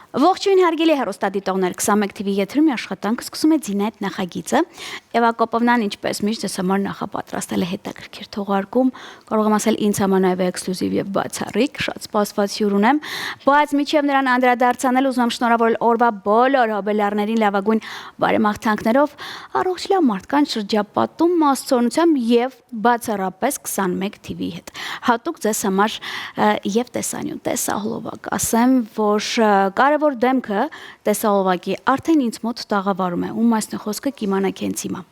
Ողջույն հարգելի հեռուստադիտողներ, 21 TV եթերում աշխատանք սկսում է Ձինայդ նախագիծը։ Եվա Կոպովնան ինչպես միշտ ձեզ համար նախապատրաստել է հետաքրքիր թողարկում, կարող եմ ասել ինձ համար նաև էքսկլյուզիվ եւ բացառիկ, շատ սպասված հյուր ունեմ, բայց միջև նրան անդրադարձանել ուզում եմ շնորհավորել օրվա բոլոր հոբելյարներին լավագույն բարեմաղթանքներով, առողջ լավ մարդկանց շրջապատում, մասցոնությամբ եւ բացառապես 21 TV-ի հետ։ Հատուկ ձեզ համար եւ տեսանյութ, տեսահոլովակ, ասեմ, որ կարևոր դեմքը տեսահոլովակի արդեն ինձ մոտ տաղավարում է, ում մասն է խոսքը կիմանաք հենց հիմա։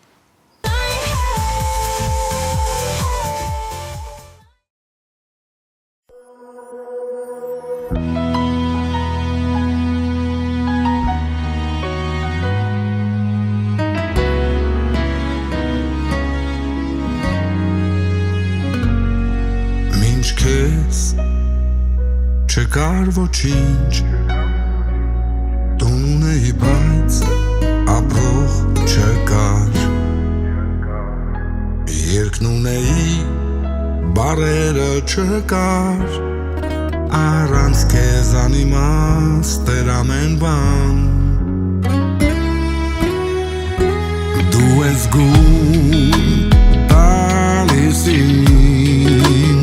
Մինչ քեզ չկար ոչինչ Ունեի բայց ապրող չկար Երկն ունեի բարերը չկար Առանց քեզ անիմաստ էր ամեն բան Դու ես գում տալիս իմ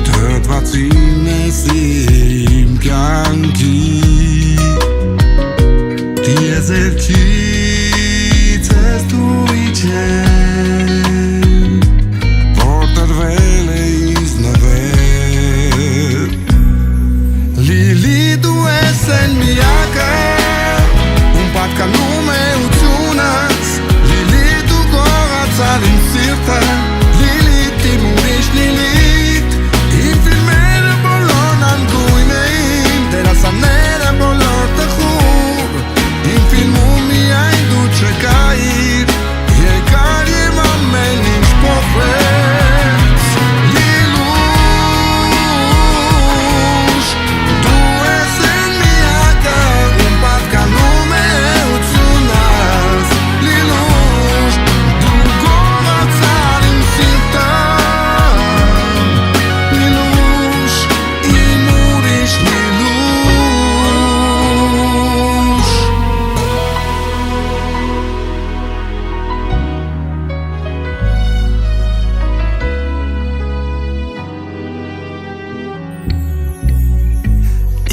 Թթվածին ես իմ կյանքի Եզերքից ես դու իջել Որ տրվել է ինձ նվեր Լիլի դու ես են միակը Ում պատկանում է ությունս Լիլի դու գողացար իմ սիրտը Լիլիթ իմ ուրիշ Լիլիթ Իմ ֆիլմերը բոլորն անգույն էին Դերասանները բոլոր տխուր Իմ ֆիլմում միայն դու չկայիր Երկար եմ ամեն ինչ փոխվեց Լիլուշ Դու ես են միակը Ում պատկանում է ությունս Լիլուշ Դու գողացար իմ սիրտը Լիլուշ Իմ ուրիշ Լիլուշ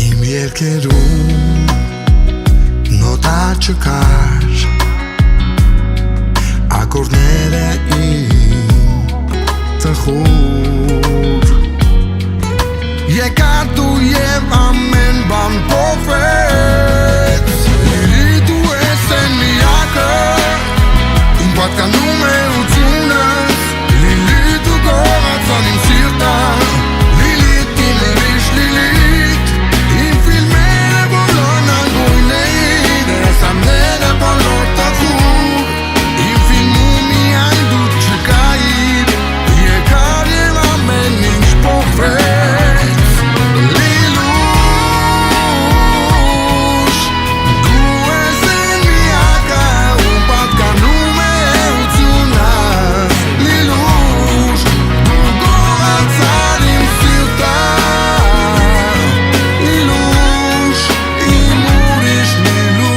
Իմ երկերում նոտա չկար Ակորդները իմ տխուր Եկար դու և ամեն բան փոխվեց Լիլի դու ես են միակը Ում պատկանում է ությունս Լիլի դու գողացան իմ սիրտը Լիլիթ իմ ուրիշ Լիլիթ Իմ ֆիլմերը բոլորն անգույն էին Դերասանները բոլոր տխուր Իմ ֆիլմում միայն դու չկայիր Երկար եմ ամեն ինչ փոխվեց Լիլուշ Դու ես են միակը Ում պատկանում է ությունս Լիլուշ Դու գողացար իմ սիրտը Լիլուշ Իմ ուրիշ Լիլուշ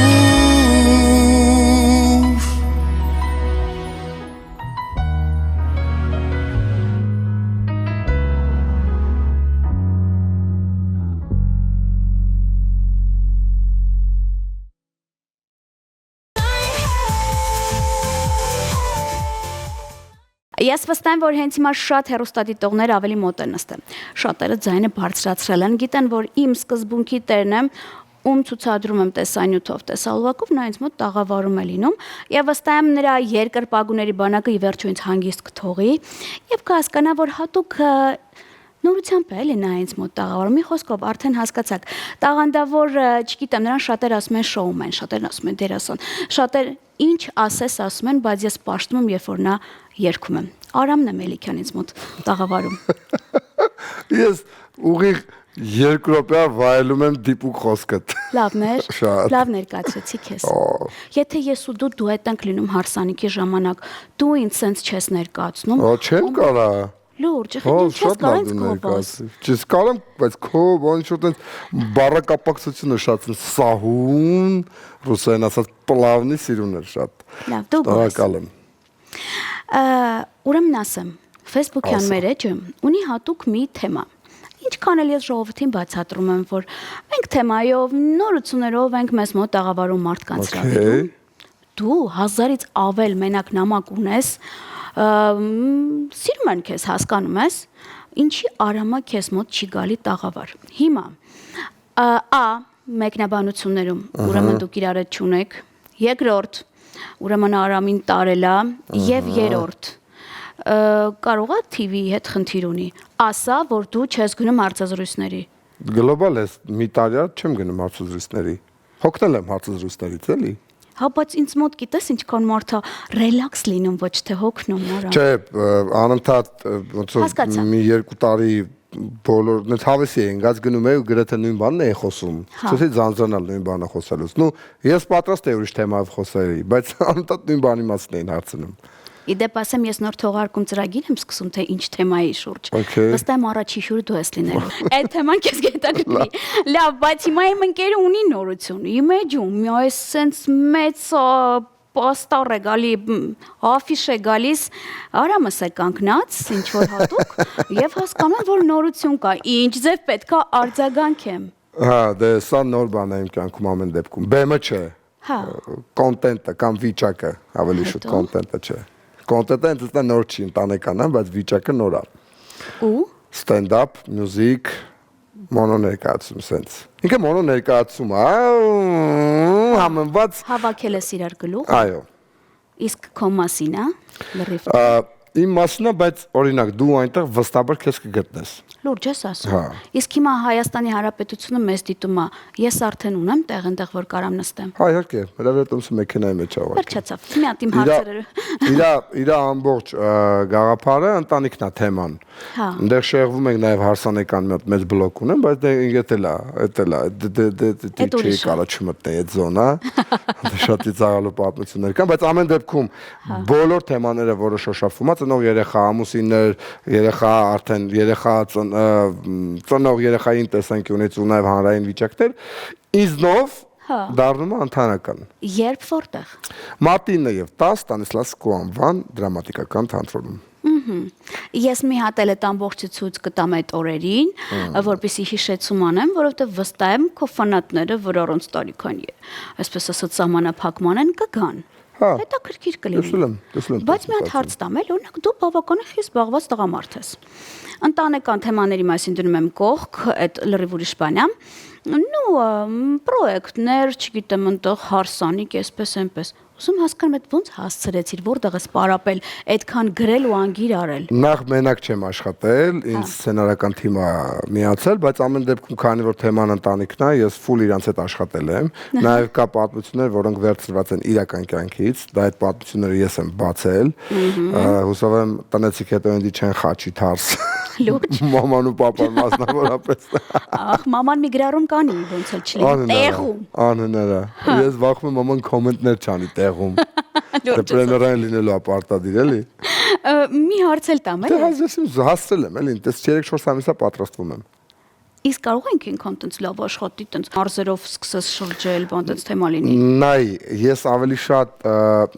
Ես վստահ եմ, որ հենց հիմա շատ հեռուստադիտողներ ավելի մոտ են նստել։ Շատերը ձայնը բարձրացրել են, գիտեն, որ իմ սկզբունքի տերն եմ, ում ցուցադրում եմ տեսանյութով, տեսահոլովակով, նա ինձ մոտ տաղավարում է լինում, եւ վստահ եմ նրա երկրպագուների բանակը ի վերջո ինձ հանգիստ կթողի, եւ կհասկանա, որ հատուկ նորությամբ է էլի նա ինձ մոտ տաղավարում, մի խոսքով արդեն հասկացաք, տաղանդավոր, չգիտեմ, նրան շատեր ասում են շոումեն, շատերն ասում են դերասան, շատեր ինչ ասես ասում են, բայց ես պաշտում եմ, երբ որ նա երգում եմ։ Արամն է Մելիքյան ինձ մոտ տաղավարում։ Ես ուղիղ 2 րոպե վայելում եմ դիպուկ խոսքդ։ Լավներ, Շատ։ լավ ներկայացրեցի քեզ։ Եթե ես ու դու հետ ենք լինում հարսանիքի ժամանակ, դու ինձ սենց չես ներկայացնում։ Չեմ կարա։ Լուրջ, Հա, ինչ ես շատ լավ կարած դու գոբոս։ ներկայացրիր։ Չես կարող, բայց քո ոնց որ տենց բառակապակցությունը շատ է սահուն, ռուսերեն ասած պլավնի սիրուն է շատ։ Լավ, դու գոհ ես։ Շնորհակալ եմ։ Ուրեմն ասեմ, Facebook-յան Ասա։ մեր էջը ունի հատուկ մի թեմա։ Ինչքան էլ ես ժողովրդին բացատրում եմ, որ մենք թեմայով, նորություններով ենք մեզ մոտ աղավարում մարդկանց հրավիրում, դու 1000-ից ավել մենակ նամակ ունես, սիրում են քեզ, հասկանում ես, ինչի արամա քեզ մոտ չի գալի տաղավար։ Հիմա մեկնաբանություններում, ուրեմն դուք իրար հետ չունեք, երկրորդ, ուրեմն Արամին տարելա, եւ երրորդ, կարող է TV-ի հետ խնդիր ունի, ասա, որ դու չես գնում հարցազրույցների։ Գլոբալ ես, մի տարի չեմ գնում հարցազրույցների։ Հոգնել եմ հարցազրույցներից, էլի։ Հա, բայց ինձ մոտ գիտես ինչքան մարդը ռելաքս լինում, ոչ թե հոգնում, նորա։ Չէ, անընդհատ ոնց Հասկացա։ որ մի 2 տարի բոլոր նենց հավեսի էին, գած գնում էի ու գրեթե նույն բանն էի խոսում։ Ցույցի ձանձրանալ նույն բանը խոսելուց։ Նու ես պատրաստ էի ուրիշ թեմայով խոսեի, բայց անընդհատ նույն բանի մասն էին հարցնում։ Իդեպ ասեմ, ես նոր թողարկում ծրագիր եմ սկսում, թե ինչ թեմայի շուրջ։ Okay. Վստահ եմ առաջի հյուրը դու ես լինելու։ Այդ թեման քեզ գետակրի։ Լավ, բայց հիմա իմ ընկերը ունի նորություն։ Image-ում մի այս sense մեծ պոստար է գալի, աֆիշ է գալիս, Արամս է կանգնած, ինչ որ հատուկ, եւ հասկանում եմ, որ նորություն կա։ Ինչ ձև պետքա արձագանքեմ։ Հա, դե սա նոր բան է իմ կյանքում ամեն դեպքում։ BM չէ։ Հա։ Կոնտենտը կամ վիճակը, ավելի շուտ Հետո։ կոնտենտը չէ։ Կոնտենտը ինձ նոր չի, ընտանեկան է, բայց վիճակը նոր է։ Ու Stand-up, music, mono ներկայացում sense։ Ինքը mono ներկայացում է, համեմված, հավաքել ես իրար գլուխ, այո։ իսկ քո մասին, հա, լրիվ։ Իմ մասնա, բայց օրինակ դու այնտեղ վստահաբար քեզ կգտնես։ Լուրջ ես ասում։ Հա։ Իսկ հիմա Հայաստանի Հանրապետությունը մեզ դիտում է։ Ես արդեն ունեմ տեղ այնտեղ, որ կարամ նստեմ։ Հա, իհարկե, հրավերտումս մեքենայի մեջ ա ուղղակի։ Վերջացավ։ Մի հատ իմ հարցերը։ Իրա ամբողջ գաղափարը ընտանիքն է թեման։ Հա։ Այնտեղ շեղվում ենք նաև հարսանեկան մի հատ մեծ բլոկ ունեմ, բայց դե ինգետ էլ է, Էդ չի ուրիշ է։ կարա չմտնի այդ զոնա։ Շատ ծաղալու պատմություններ կան, բայց ամեն դեպքում բոլոր թեմաները, որը շոշափվում է, ծնող երեխա, ամուսիններ, երեխա արդեն երեխա ծնող երեխային տեսանկյունից ու նաև հանրային վիճակներ, իզնով Հա։ դառնում է ընդհանրական։ Երբ որտեղ։ Մարտինը եւ 10 Ստանիսլավսկու անվան դրամատիկական թատրոնում։ Ես մի հատ էլ այդ ամբողջը ցույց կտամ այդ օրերին, որպեսզի հիշեցում անեմ, որովհետև վստահ եմ քո ֆանատները, որ առանց տարիքան այսպես ասած սահմանափակման են կգան։ Հա։ Հետաքրքիր Տեսել եմ, կլինի։ տեսել եմ, Բայց մի հատ հարց տամ էլ, օրինակ դու բավականին խիստ զբաղված տղամարդ ես։ Ընտանեկան թեմաների մասին դնում եմ կողք, այդ լրիվ ուրիշ բան է։ Նու պրոյեկտներ, չգիտեմ, ընտեղ հարսանիք, այսպես այնպես։ Ուզում հասկանամ այդ ոնց հասցրեցիր, որտեղ ես պարապել, այդքան գրել ու անգիր արել։ Նախ մենակ չեմ աշխատել, ինձ սցենարական թիմը միացել, բայց ամեն դեպքում քանի որ թեման ընտանիքն է, ես full իրանց հետ աշխատել եմ։ Նաև կա պատմություններ, որոնք վերցրված են իրական կյանքից, դա այդ պատմությունները ես եմ բացել։ Հուսով եմ տնեցիք հետո ինձ չեն խաչի թարս։ Լուրջ։ Մաման ու պապան մասնավորապես։ Ախ, մաման մի գրառում կանի, ոնց էլ չլինի, տեղում։ Անհնարը։ Ես վախում եմ մաման կոմենտներ չանի տեղում։ Դե պրեմիերային լինելու ապարտադիր էլի։ Մի հարց էլ տամ, Դե էլի։ հասցրեմ հասցրել եմ, էլի, դες 3-4 ամիսա պատրաստվում եմ։ Իսկ կարող ենք ինքան տենց լավ աշխատի, տենց մարզերով սկսես շրջել, բան տենց թեմա լինի։ Նայ, ես ավելի շատ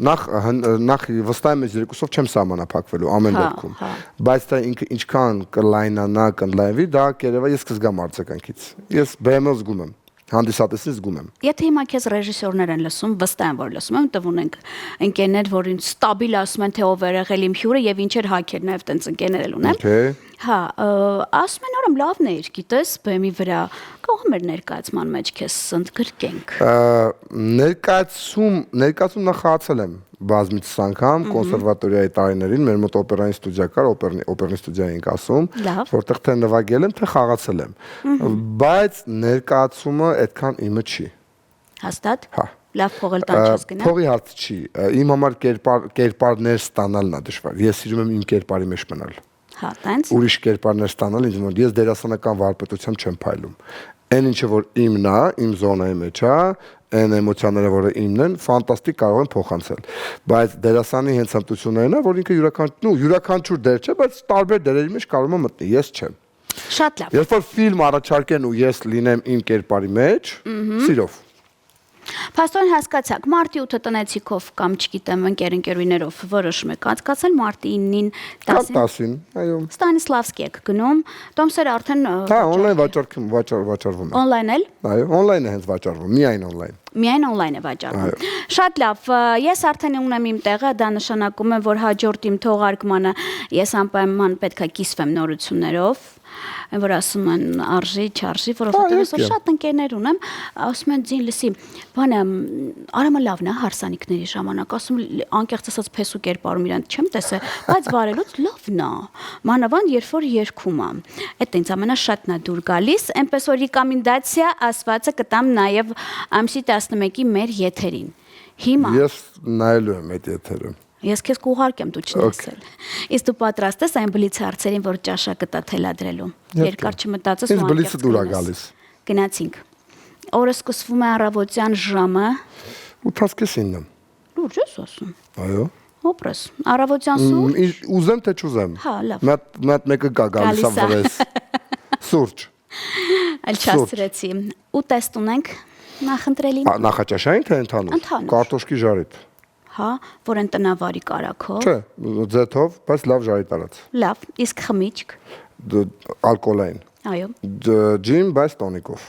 նախ վստահ եմ, ես երկուսով չեմ սահմանափակվելու ամեն Հա, դեպքում, հա։ բայց դա ինքը ինչքան կլայնանա, կընդլայնվի, դա կերևա ես կզգամ արձագանքից։ Ես BM-ով զգում եմ, հանդիսատեսին զգում եմ։ Եթե հիմա քեզ ռեժիսորներ են լսում, վստահ եմ, որ լսում եմ, տվ ունենք ընկերներ, որ ինձ ստաբիլ ասում են, թե ով է եղել իմ հյուրը եւ ինչեր հակեր, նաեւ տենց ընկերներ էլ ունեմ։ Okay։ Հա, ասում են օրում լավն է, գիտես, բեմի վրա կարող մեր ներկայացման մեջ քեզ ընդգրկենք։ Ներկայացում նախացել եմ բազմիցս անգամ կոնսերվատորիայի տարիներին, մեր մոտ օպերային ստուդիա կար, օպերնի ստուդիա էինք ասում, Լավ։ որտեղ թե նվագել եմ, թե խաղացել եմ։ Բայց ներկայացումը այդքան իմը չի։ Հաստատ։ Հա։ Լավ փողել տան չես գնա։ Փողի հարց չի։ Իմ համար կերպարներ ստանալն է դժվար։ Ես սիրում եմ իմ կերպարի մեջ մնալ։ Հա, տենց։ Ուրիշ կերպարներ ստանալ ինձ մոտ ես դերասանական վարպետությամբ չեմ փայլում։ Այն ինչը որ իմն է, իմ զոնայի մեջ է, այն էմոցիաները, որը իմն են, ֆանտաստիկ կարող են փոխանցել։ Բայց դերասանի հենց հմտություններն է, որ ինքը յուրաքանչյուր դեր չէ, բայց տարբեր դերերի մեջ կարող է մտնել, ես չեմ։ Շատ լավ։ Երբ որ ֆիլմ առաջարկեն ու ես լինեմ իմ կերպարի մեջ, սիրով։ Փաստորեն հասկացաք, մարտի 8-ը տնեցիկով կամ չգիտեմ ընկերներով որոշում եք անցկացնել մարտի 9-ին 10-ին։ 10-ին, այո։ Ստանիսլավսկի եք գնում, Տոմսերը արդեն Հա, օնլայն վաճառվում է։ Օնլայն էլ։ Այո, օնլայն է հենց վաճառվում, միայն օնլայն։ Միայն օնլայն է վաճառվում։ Շատ լավ, ես արդեն ունեմ իմ տեղը, դա նշանակում է, որ հաջորդ իմ թողարկմանը ես անպայման պետք է կիսվեմ նորություններով, որ ասում են արժի, չարժի, որովհետև այսօր շատ ընկերներ ունեմ, ասում են ձին լսի, բանը արամը լավն է հարսանիքների ժամանակ, ասում անկեղծ ասած փեսու կերպարում իրան չեմ տեսել, բայց վարելուց լավն է։ Մանավանդ երբ որ երգում է։ Այդ ինձ ամենաշատն է դուր գալիս, այնպես որ ռեկոմենդացիա ասվածը կտամ նաև ամսի 11-ի մեր եթերին։ Հիմա Ես նայելու եմ այդ եթերը։ Ես քեզ կուղարկեմ դու չնայել։ Իսկ դու պատրաստ ես այն բլիցի հարցերին, որ ճաշակը տա թելադրելու։ Երկար չմտածես Ինձ բլիցը դուր է գալիս։ Գնացինք։ Օրը սկսվում է առավոտյան ժամը 8:30-ը։ Լուրջ ես ասում։ Այո։ Օպրես։ Առավոտյան սուրճ։ Ուզեմ թե չուզեմ։ Հա, լավ։ Մատ մեկը կա գալիս է վրես։ Սուրճ։ Այլ չասրեցի։ Ու տեստ ունենք նախընտրելին։ Նախաճաշային թե ընդհանուր։ Ընդհանուր։ Կարտոշկի ժարիտ։ Հա, որ են տնավարի կարակով։ Չէ, ձեթով, բայց լավ ժարիտ արած։ Լավ, իսկ խմիչք։ Ալկոհոլային։ Այո, Ջին, բայց տոնիկով։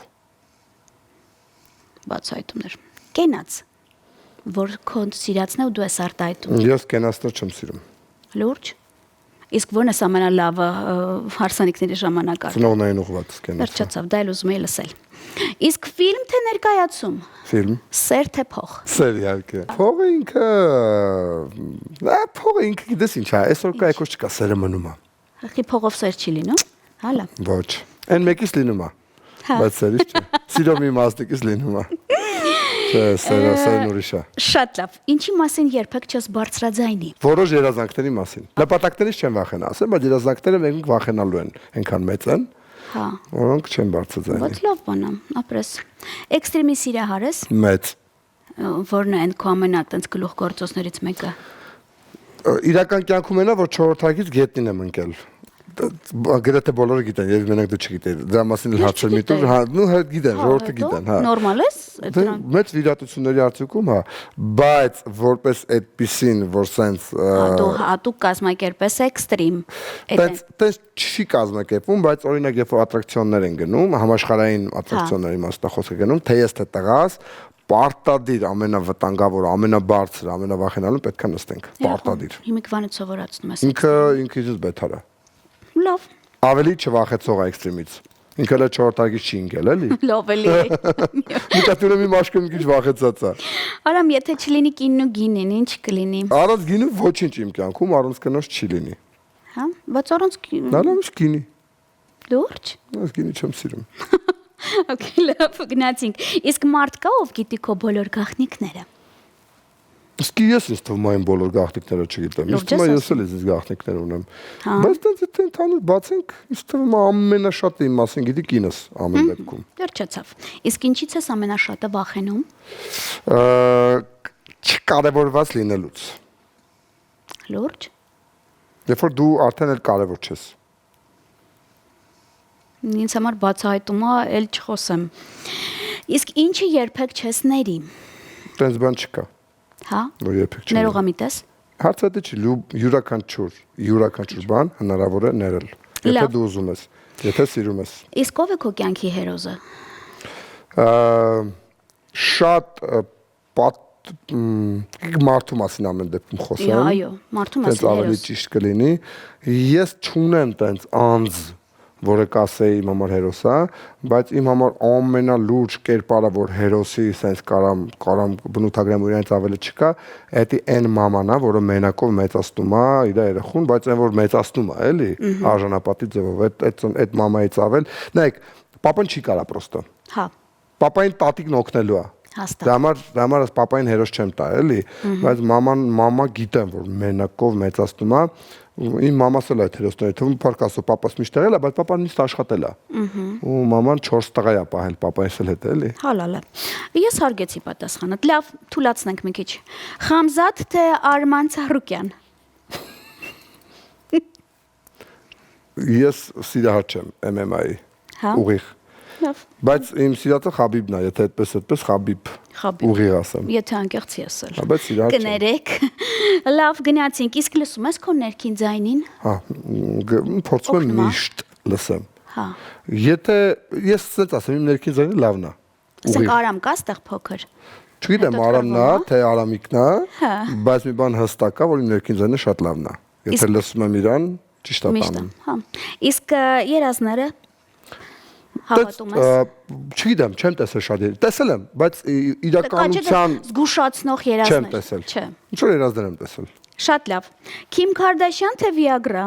բացահայտումներ։ Կենաց, որ քո սիրածն է ու դու ես արտահայտում։ Ես կենացներ չեմ սիրում։ Լուրջ։ Իսկ ո՞րն է ամենալավը հարսանիքների ժամանակ արել։ Ծնողներին ուղղված կենացը։ Վերջացավ, դա էլ ուզում եի լսել։ Իսկ ֆիլմ թե ներկայացում։ Ֆիլմ։ Սեր թե փող։ Սեր իհարկե։ Փողը ինքը գիտես ինչ է, այսօր կա եկոս չկա, սերը մնում է։ Խի փողով սեր չի լինում։ Հալա։ Ոչ։ Այն մեկից լինում է։ Բայց սերից չէ։ Սիրո մի մասնիկից լինում է։ Չէ, սերն ուրիշ է։ Շատ լավ։ Ինչի մասին երբեք չես բարձրաձայնի։ Որոշ երազանքների մասին։ Նպատակներից չեմ վախենա, ասեմ, բայց երազանքները մենք վախենալու են, այնքան մեծ են, Հա։ որոնք չեն բարձրաձայնի։ Ոչ լավ բան է, ապրես։ Էքստրեմի սիրահար ես, Մեծ։ որն է այն քո ամենատենց գլուխ գործոցներից մեկը։ Իրական կյանքում ենա, որ 4-րդագից գետնին եմ ընկել։ Գրեթե բոլորը գիտեն, եւ մենակ դու չգիտես։ Դրա մասին էլ հարցեր մի տուր, հա, նու հետ գիտեն, ժողովուրդը գիտեն, հա։ Նորմալ ես։ Մեծ վիրատությունների արդյունքում, հա, բայց որպես այդպիսին, որ սենց Դու հատուկ կազմակերպես էքստրիմ։ Տես չի կազմակերպվում, բայց օրինակ երբ որ ատրակցիոններ են գնում, համաշխարհային ատրակցիոնների մասնախոսը գնում, թե ես թե տղաս, պարտադիր ամենավտանգավոր, ամենաբարձր, ամենավախենալուն պետք է նստենք, պարտադիր։ Հիմիկվանից սովորացնում ես։ Ինքը ինքից բետար է։ Լավ։ Ավելի չվախեցող է էքստրեմից։ Ինքը էլ 4-րդագից չի ընկել, էլի։ Լավ էլի։ Միտատուրը մի մաշկը մի քիչ վախեցած է։ Արամ, եթե չլինի կինն ու գինին, ինչ կլինի։ Առանց գինու ոչինչ իմ կյանքում առանց կնոջ չի լինի։ Հա, բայց առանց Նալամս գինի։ լուրջ։ Ես գինի չեմ սիրում։ Okay, լավ, գնացինք։ Իսկ մարդ կա, ով գիտի քո բոլոր գաղտնիքները։ Իսկ ես ինձ թվում այն բոլոր գաղտնիքները չգիտեմ։ Ես թվում է ես էլ ինձ գաղտնիքներ ունեմ։ Բայց դեռ եթե ընդհանուր բացենք, ինձ թվում է ամենաշատը իմ մասին գիտի կինս ամեն դեպքում։ Վերջացավ։ Իսկ ինչից ես ամենաշատը վախենում։ Չկարևորված լինելուց։ Լուրջ։ Երբ որ դու արդեն էլ կարևոր չես։ Ինձ համար բացահայտումա էլ չխոսեմ։ Իսկ ինչը երբեք չես ների։ Տենց բան չկա։ Հա։ Որ երբեք չեմ։ Ներողամիտ ես։ Հարցը դա չի, յուրաքանչյուր բան հնարավոր է ներել։ Եթե դու ուզում ես, եթե սիրում ես։ Իսկ ով է քո կյանքի հերոզը։ Շատ մարդու մասին ամեն դեպքում խոսեմ։ Այո, մարդու մասին ավելի հերոս։ ճիշտ կլինի։ Ես չունեմ տենց անձ, որը կասեի իմ համար հերոսա, բայց իմ համար ամենալուրջ կերպարը, որ հերոսի sense կարամ բնութագրեմ ու իրենց ավելի չկա, դա այն մաման է, որը մենակով մեծացնում է իր երեխուն, բայց այն որ մեծացնում է, էլի, արժանապատի ձևով, այդ մամայից ավել։ Նայեք, papan չի կարա պրոստը։ Հա։ Papayin տատիկն օգնելու է։ Հաստատ։ Դա համար ես papayin հերոս չեմ տա, էլի, բայց մամա գիտեմ, որ մենակով մեծացնում է, իմ մամաս էլ այդ հերոսները թվում փառք Աստծո, papas միշտ եղել է, բայց papan միշտ աշխատել է։ Ու մաման 4 տղա է պահել papayin էլ հետ, էլի։ Հալալ է։ Ես հարգեցի պատասխանը։ Լավ, թուլացնենք մի քիչ։ Խամզատ թե Արման Ծառուկյան։ Ես սիրահար չեմ MMA-ի։ Հա։ Ուղիղ։ Լավ։ Բայց իմ սիրածը Խաբիբն է, եթե այդպես Խաբիբ ուղիղ ասեմ։ Եթե անկեղծի ասել։ Հա, բայց սիրահար չեմ։ Կներեք։ Լավ, գնացինք։ Իսկ լսում ես քո ներքին ձայնին։ Հա, փորձում եմ Օգնում ա։ միշտ լսեմ։ Հա։ Եթե ես ցած ասեմ, իմ ներքին ձայնը լավն է։ Ասենք Արամ կա ստեղ փոքր։ Չգիտեմ Հետո Արամն է, տրվում ա։ թե Արամիկն է, Հա։ բայց մի բան հստակ է, որ իմ ներքին ձայնը շատ լավն է։ Եթե լսում եմ իրան, ճիշտ է Միշտ։ տանում։ Հա։ Իսկ երազները հավատում ես։ Չգիտեմ, չեմ տեսել շատ երազներ։ Տեսել եմ, բայց իրականության զգուշացնող չեմ երազներ։ տեսել։ Չէ։ Ինչ որ երազներ եմ տեսել։ Շատ լավ։ Քիմ Քարդաշյան թե Viagra։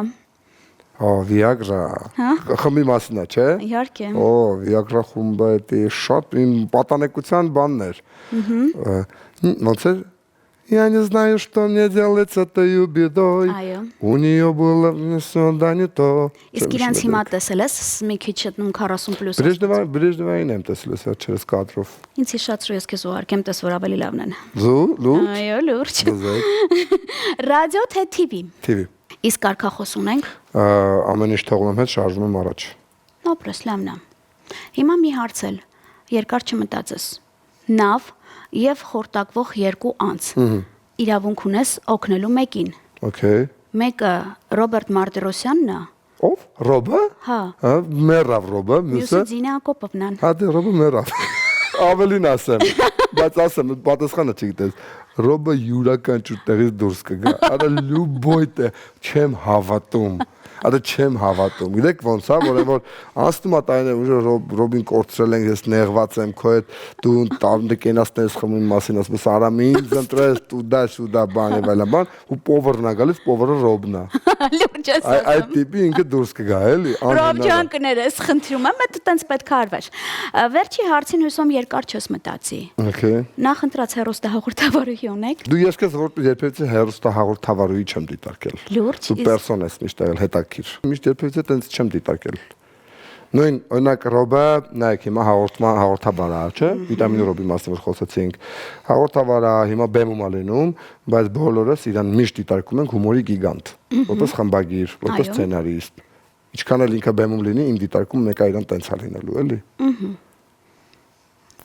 Հա, Viagra։ Հա։ Խմբի մասին է, չէ։ Իհարկե։ Օ, Viagra խումբը դա շատ իմ պատանեկության բանն էր։ Ոնց էր։ Я не знаю, что мне делать с этой бедой. Այո։ У нее было всё да не то. Իսկ իրանց հիմա տեսել ես մի քիչ հետնում 40+։ Брежневային եմ տեսել սա через կադրով։ Ինձ հիշացրու ես քեզ ուղարկեմ, տես որ ավելի լավն են։ Լուրջ։ Այո, լուրջ։ Բզեկ։ Ռադիո թե TV։ TV։ Իսկ կարգախոս ունենք։ Ամեն ինչ թողում եմ հետ, շարժվում եմ առաջ։ Ապրես լավն է։ Հիմա մի հարցել։ Երկար չմտածես։ Նավ եւ խորտակվող երկու անձ։ Իրավունք ունես օգնելու մեկին։ Okay։ Մեկը Ռոբերտ Մարտիրոսյանն է։ Ով? Ռոբը։ Հա։ Հա, մեռավ Ռոբը, Մյուսը մյուսը։ Զինա Ակոպովն է։ Հա, դե Ռոբը մեռավ։ Ավելին ասեմ, բայց ասեմ, պատասխանը չգիտես։ Ռոբը յուրաքանչյուր տեղից դուրս կգա։ Արա լուբոյտ է, չեմ հավատում։ Արա չեմ հավատում։ Գիտեք ոնց է, որ անցնում է տարիներ, որ Ռոբին կորցրել են, ես նեղված եմ քո հետ, դու տավնը կենասներս խմում մասին, ասում ես Արամ ինձ ընտրես, դու դա բան եւ այլն բան, ու պովերն է գալիս, պովերը Ռոբն է։ Լուրջ ես Այդ ասում։ տիպի ինքը դուրս կգա, էլի։ Ռոբ ջան կներես, խնդրում եմ, դու տենց պետք է արվես։ Վերջի հարցին հույսում երկար չես մտածի։ Okay։ Նախ ընտրած հեռուստահաղորդավարուհի ունեք։ Դու ես քեզ որ երբևէ հերոստահաղորդավարուի չեմ դիտարկել։ Լուրջ, Դու պերսոն ես միշտ եղել հետաքրիր։ Միշտ երբևէ տենց չեմ դիտարկել։ Նույն օրինակ Ռոբը, նայեք հիմա հաղորդաբար է, չէ՞։ Վիտամին Ռոբի մասին որ խոսացինք։ Հաղորդավար է, հիմա բեմում է լինում, բայց բոլորս իրան միշտ դիտարկում ենք հումորի գիգանտ, որպես խմբագիր, որպես սցենարիստ։ Ինչքան էլ ինքը բեմում լինի, իմ դիտարկում մեկը իրան տենց է լինելու, էլի։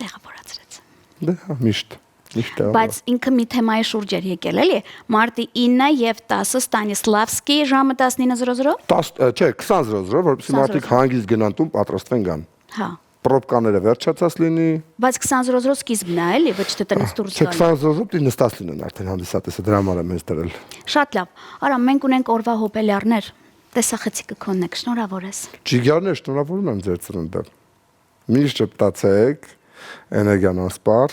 Տեղավորացրեց։ Դե, միշտ։ Բայց ինքը մի թեմայի շուրջ էր եկել, էլի։ Մարտի 9 եւ 10 Ստանիսլավսկի ժամը 19:00։ 10, չէ, 20:00, որպեսզի մարդիկ հանգիստ գնան տուն, պատրաստվեն գան։ Հա։ Պրոբկաները վերջացած լինի։ Բայց 20:00 սկիզբն է, էլի, ոչ թե տնից դուրս Չէ, գալ։ 20:00 դի նստած լինեն արդեն հանդիսատեսը դրա համար եմ ես դրել։ Շատ լավ։ Արա, մենք ունենք օրվա հոբելյարներ։ Տեսախցիկը քոնն է, շնորհավոր ես։ Ջիգարներ, շնորհավորում եմ ձեր ծնունդը։ Միշտ շփտացեք, էներգիան անսպար,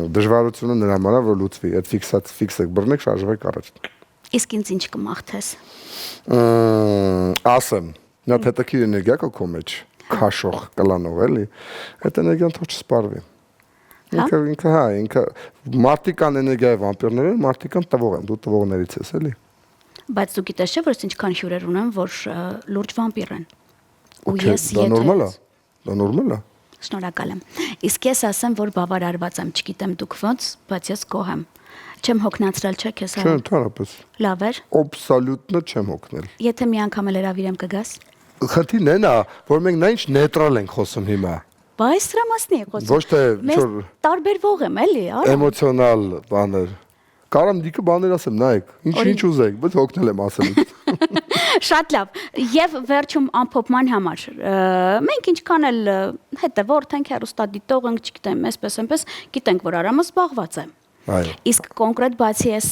դժվարությունը նրա համար է, որ լուծվի։ Այդ ֆիքսեք, բռնեք, շարժվեք առաջ։ Իսկ ինձ ինչ կմաղթես։ Ասեմ, նա հետաքրքիր էներգիա կա քո մեջ, քաշող, կլանող, էլի։ Այդ էներգիան թող չսպարվի։ Ինքը մարտիկան էներգիայի վամպիրներ են, մարտիկան տվող են, դու տվողներից ես, էլի։ Բայց դու գիտես չէ, որ ինչքան հյուրեր ունեմ, որ լուրջ վամպիր են։ Ու Դա ես նորմալ է։ Դա նորմալ է։ Շնորհակալ եմ։ Իսկ ես ասեմ, որ բավարարված եմ, չգիտեմ դուք ոնց, բայց ես գոհ եմ։ Չեմ հոգնածրել, չէ՞ քեզ Չէ, ընդհանրապես։ Լավ էր։ Աբսոլյուտно չեմ օգնել։ Եթե մի անգամ էլ հրավիրեմ կգաս։ Խնդիրն այն է, որ մենք նա ինչ նեյտրալ ենք խոսում հիմա։ Բայց դրա մասնի է խոսում։ Ոչ թե Մեզ ինչ-որ տարբերվող եմ, էլի, արա։ էմոցիոնալ բաներ։ Կարամ դիքը բաներ ասեմ, նայեք, ինչ ուզեք, բայց հոգնել եմ ասելու։ Շատ լավ։ Եվ վերջում ամփոփման համար մենք ինչքան էլ հետևորդ ենք, հեռուստադիտող ենք, չգիտեմ, այսպես, գիտենք, որ Արամը զբաղված է։ Այո։ Իսկ կոնկրետ բացի այս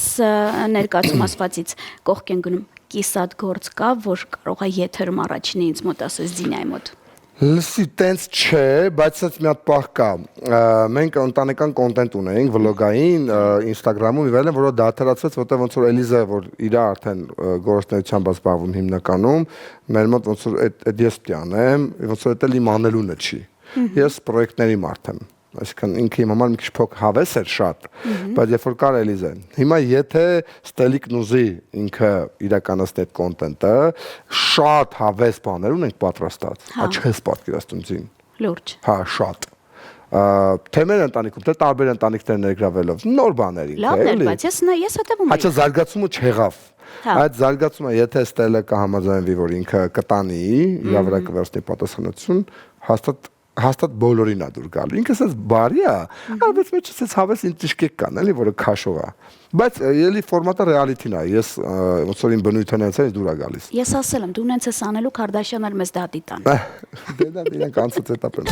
ներկայացում ասվածից կողք են գնում կիսատ գործ կա, որ կարող է եթերում առաջինը ինձ մոտ ասես Զինայի մոտ։ Լսի, տենց չէ, բայց սենց մի հատ պահ կա։ Մենք ընտանեկան կոնտենտ ունեինք, վլոգային, Instagram-ում եւ այլն, որը դադարացվեց, որտեղ ոնց որ Էլիզա, որ իր արդեն գործունեությամբ զբաղվում հիմնականում, մեր մոտ ոնց որ այդ ես պետք է անեմ, ոնց որ դա իմ անելունը չի։ Ես պրոյեկտների մարդ եմ։ Այսինքն ինքը իմ համար մի քիչ փոքր հավես էր շատ, բայց երբ որ կար Էլիզեն։ Հիմա եթե Ստելիկն ուզի ինքը իրականացնի այդ կոնտենտը, շատ հավես բաներ ունենք պատրաստած։ Հա չես պատկերացնում ձին։ Լուրջ։ Հա, շատ։ Թե մեր ընտանիքում, թե տարբեր ընտանիքներ ներգրավելով, նոր բաներ ինքը, Լավն էր, բայց ես հետևում Հաճա զարգացումը չեղավ։ Այդ զարգացումը, եթե Ստելը կհամաձայնվի, որ ինքը կտանի, իր վրա կվերցնի պատասխանատվություն, հաստատ բոլորին է դուր գալու։ Ինքը ասես բարի է, բայց մեջ ասես հավես ինտիշկեք կան, էլի, որը քաշով է։ Բայց ելի ֆորմատը ռեալիթին է։ Ես ոնց որ իմ բնույթն է, ինձ դուր է գալիս։ Ես ասել եմ, դու նենց ես անելու Քարդաշյաններ մեզ դատի տան։ Դե դա իրենք անցած էտապ են։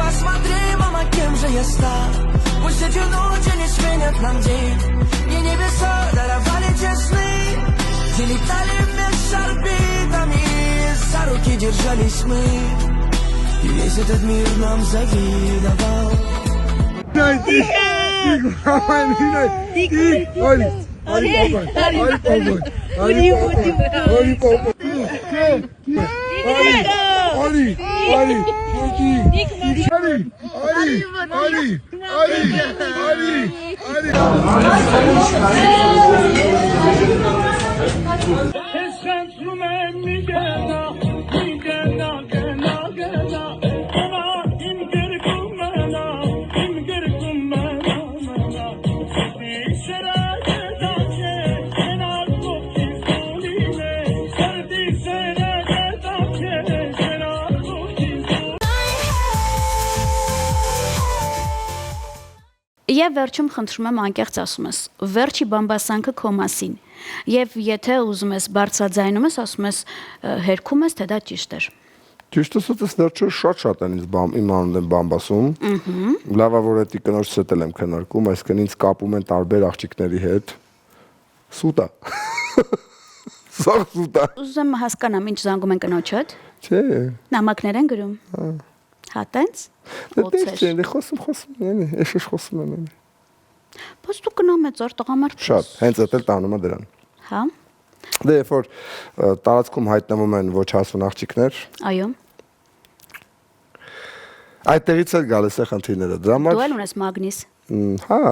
Посмотри, мама, кем же я стал. Пусть эти ночи не сменят нам день. Мне небеса даровали честны. И летали меж орбитами. За руки держались мы. И весь этот мир нам завидовал. Եվ վերջում խնդրում եմ անկեղծ ասում ես, վերջի բամբասանքը քո մասին։ Եվ եթե ուզում ես բարձրաձայնում ես, ասում ես հերքում ես, թե դա ճիշտ էր։ Ճիշտ ասած, վերջը շատ են ինձ իմ անունն են բամբասում։ Լավա որ էդի կնոջս հետ եմ քննարկում, այսինքն ինձ կապում են տարբեր աղջիկների հետ։ Սուտ է։ Սաղ սուտ է։ Ուզում հասկանամ, ինչ զանգում են կնոջդ։ Չէ։ Նամակներ են գրում։ Հա, տենց։ Դե խոսում, ես խոսում եմ։ Բայց դու կնամեծար տղամարդ։ Շատ, հենց էդ էլ տանում է դրան։ Հա։ Դե երբ որ տարածքում հայտնվում են ոչ հասուն աղջիկներ, Այո։ այդտեղից էլ գալիս է խնդիրները։ Դրա համար Դու էլ ունես մագնիս։ Հա,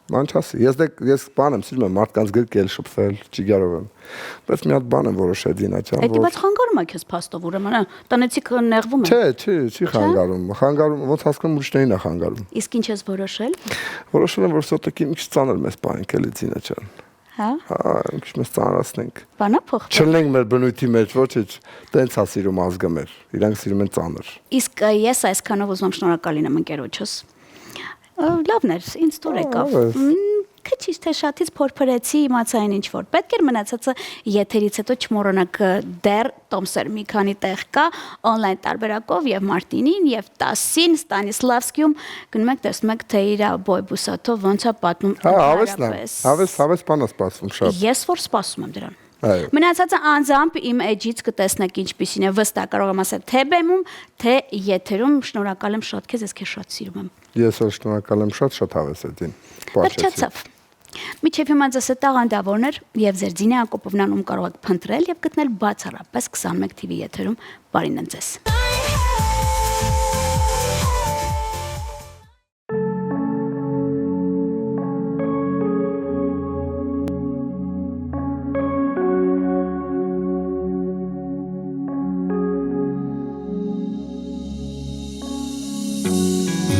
մանչասի։ Ես բան եմ սիրում եմ մարդկանց գրկել, շփվել, ճիգարով եմ։ Բայց մի հատ բան եմ որոշել դինա, ջան, Էդի բայց խանգարում է քեզ փաստով, ուրեմն տնեցիքը նեղվում է։ Չի խանգարում։ Խանգարում, ոնց հասկանում ուրիշներին է խանգարում։ Իսկ ինչ ես որոշել։ Որոշել եմ, որ սոտեկի մի քիչ ծանր մեզ պահենք էլի դինա, ջան։ Հա։ Հա, մի քիչ մեզ ծանրացնենք։ Բանա փոխվել։ Չլինենք մեր բնույթի մեջ, ոչ, տենց է սիրում ազգը մեր։ Իրանք սիրում են ծանր։ Իսկ ես այսքանով ուզում շնորհակալ լինեմ ընկերոջս։ Լավն էր, ինձ դուր եկավ։ Քիչ թե շատից փորփրեցի, իմացա ինչ որ պետք էր, մնացածը եթերից հետո չմոռանաք դեռ Տոմսեր մի քանի տեղ կա on-line տարբերակով եւ Մարտինին եւ 10-ին Ստանիսլավսկիում գնում եք տեսնում եք թե իր բոյբուսաթով ոնց է պատմում Հա, հավես բան է սպասվում շատ։ Ես որ սպասում եմ դրան։ Այո։ Մնացածը անձամբ իմ էջից կտեսնեք ինչպիսին է վստահ կարող եմ ասել թե բեմում, թե եթերում շնորհակալ եմ շատ քեզ, ես քեզ շատ սիրում եմ։ Ես էլ շնորհակալ եմ շատ հավես էդին։ Վերջացավ։ Միջև հիմա ձեզ տաղանդավորներ եւ ձեր Ձինե Ակոպովնանում կարող եք փնտրել եւ գտնել բացառապես 21 TV եթերում։ Բարին ընձեզ։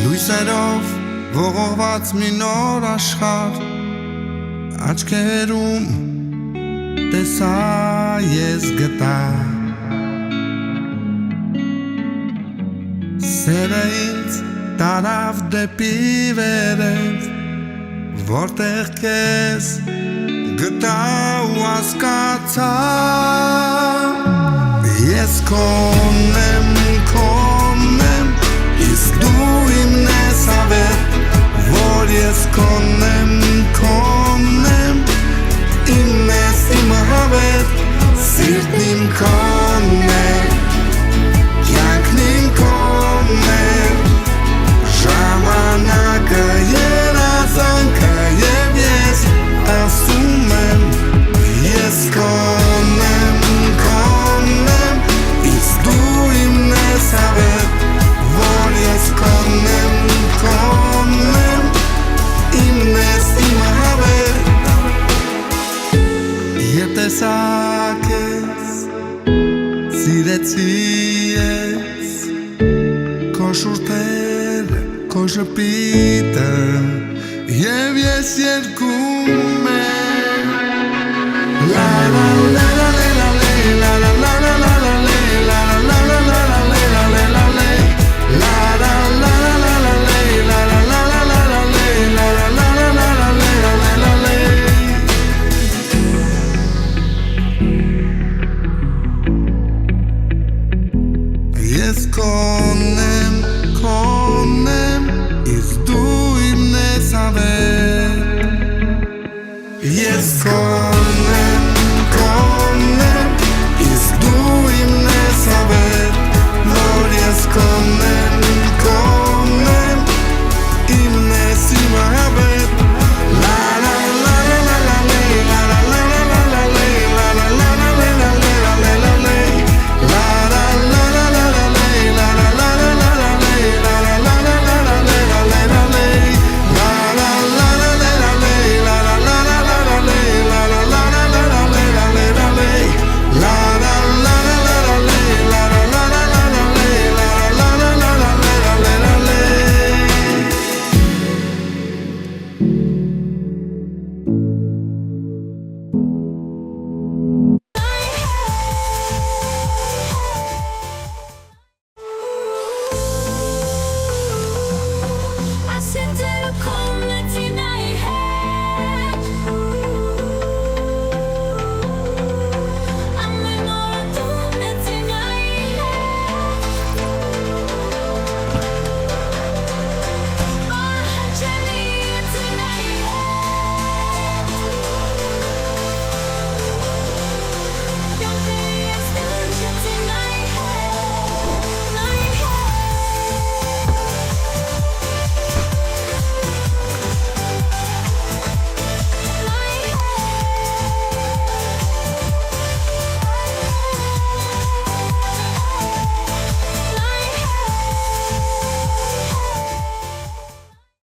Լույսերով ողողված մի նոր աշխարհ աչքերում տեսա ես գտա Սերը ինձ տարավ դեպի վերև որտեղ քեզ գտա ու հասկացա Ես քոնեմ Իսկ դու իմն ես ավետ Որ ես քոնեմ Իմն ես իմ հավետ Սիրտն իմ քոնն է Կյանքն իմ քոնն է Ժամանակը երազանքը Եվ ես ասում եմ Ես քոնն գեցի ես Քո շուրթերը, քո շպիտը Եվ ես երկում եմ La la la la la la la la la la la la la la la la la la la la Ես կոնեմ, իսկ դու իմն ես ավետ Ես կոնեմ